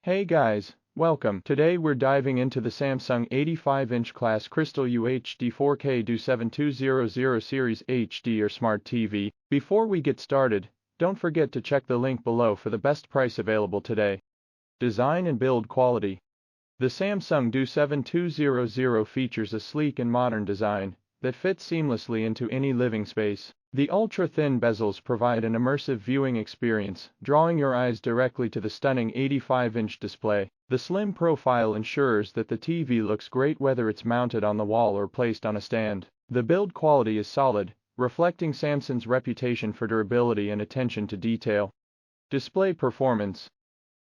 Hey guys, welcome. Today we're diving into the Samsung 85-inch Class Crystal UHD 4K DU7200 Series HDR Smart TV. Before we get started, don't forget to check the link below for the best price available today. Design and build quality. The Samsung DU7200 features a sleek and modern design that fits seamlessly into any living space. The ultra-thin bezels provide an immersive viewing experience, drawing your eyes directly to the stunning 85-inch display. The slim profile ensures that the TV looks great whether it's mounted on the wall or placed on a stand. The build quality is solid, reflecting Samsung's reputation for durability and attention to detail. Display performance.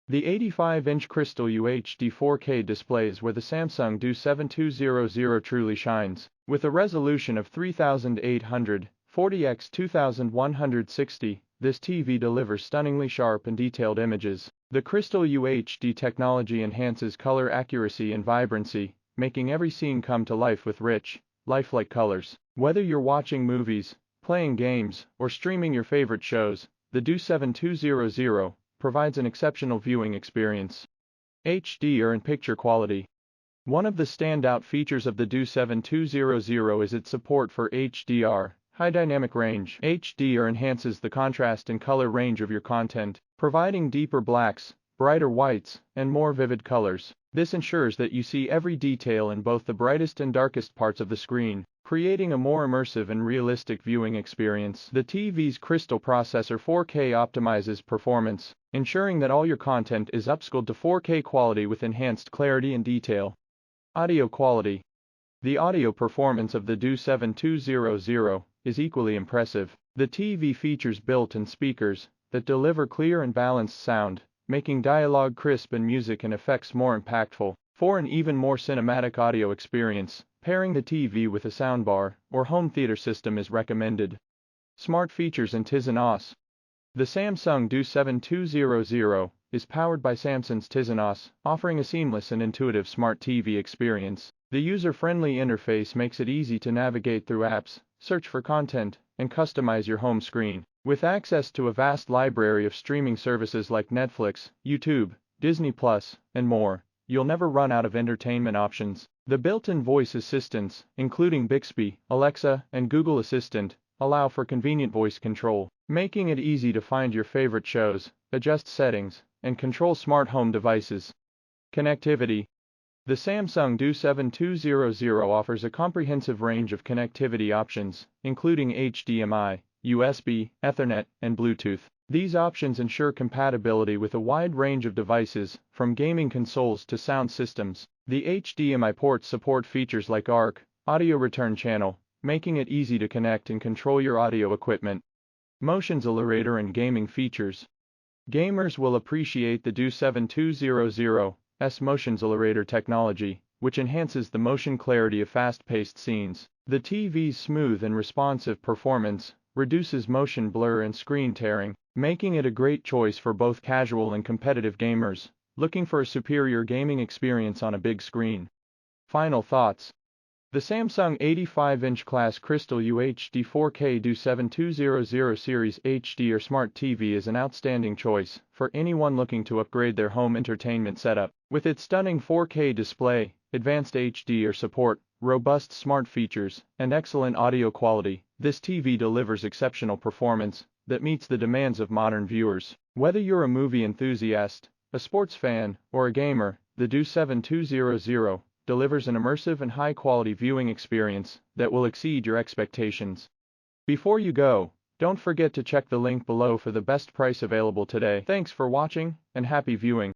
The 85-inch Crystal UHD 4K display is where the Samsung DU7200 truly shines. With a resolution of 3840x2160, this TV delivers stunningly sharp and detailed images. The Crystal UHD technology enhances color accuracy and vibrancy, making every scene come to life with rich, lifelike colors. Whether you're watching movies, playing games, or streaming your favorite shows, the DU7200 provides an exceptional viewing experience. HDR and picture quality. One of the standout features of the DU7200 is its support for HDR, high dynamic range. HDR enhances the contrast and color range of your content, providing deeper blacks, brighter whites, and more vivid colors. This ensures that you see every detail in both the brightest and darkest parts of the screen, creating a more immersive and realistic viewing experience. The TV's Crystal processor 4K optimizes performance, ensuring that all your content is upscaled to 4K quality with enhanced clarity and detail. Audio quality. The audio performance of the DU7200 is equally impressive. The TV features built-in speakers that deliver clear and balanced sound, making dialogue crisp and music and effects more impactful. For an even more cinematic audio experience, pairing the TV with a soundbar or home theater system is recommended. Smart features and Tizen-OS. The Samsung DU7200 is powered by Samsung's Tizen-OS, offering a seamless and intuitive smart TV experience. The user-friendly interface makes it easy to navigate through apps, search for content, and customize your home screen. With access to a vast library of streaming services like Netflix, YouTube, Disney+, and more, you'll never run out of entertainment options. The built-in voice assistants, including Bixby, Alexa, and Google Assistant, allow for convenient voice control, making it easy to find your favorite shows, adjust settings, and control smart home devices. Connectivity. The Samsung DU7200 offers a comprehensive range of connectivity options, including HDMI, USB, Ethernet, and Bluetooth. These options ensure compatibility with a wide range of devices, from gaming consoles to sound systems. The HDMI ports support features like ARC, audio return channel, making it easy to connect and control your audio equipment. Motion Xcelerator and gaming features. Gamers will appreciate the DU7200's Motion Xcelerator technology, which enhances the motion clarity of fast-paced scenes. The TV's smooth and responsive performance reduces motion blur and screen tearing, making it a great choice for both casual and competitive gamers looking for a superior gaming experience on a big screen. Final thoughts. The Samsung 85-inch Class Crystal UHD 4K DU7200 Series HDR Smart TV is an outstanding choice for anyone looking to upgrade their home entertainment setup. With its stunning 4K display, advanced HDR support, robust smart features, and excellent audio quality, this TV delivers exceptional performance that meets the demands of modern viewers. Whether you're a movie enthusiast, a sports fan, or a gamer, the DU7200 delivers an immersive and high-quality viewing experience that will exceed your expectations. Before you go, don't forget to check the link below for the best price available today. Thanks for watching, and happy viewing.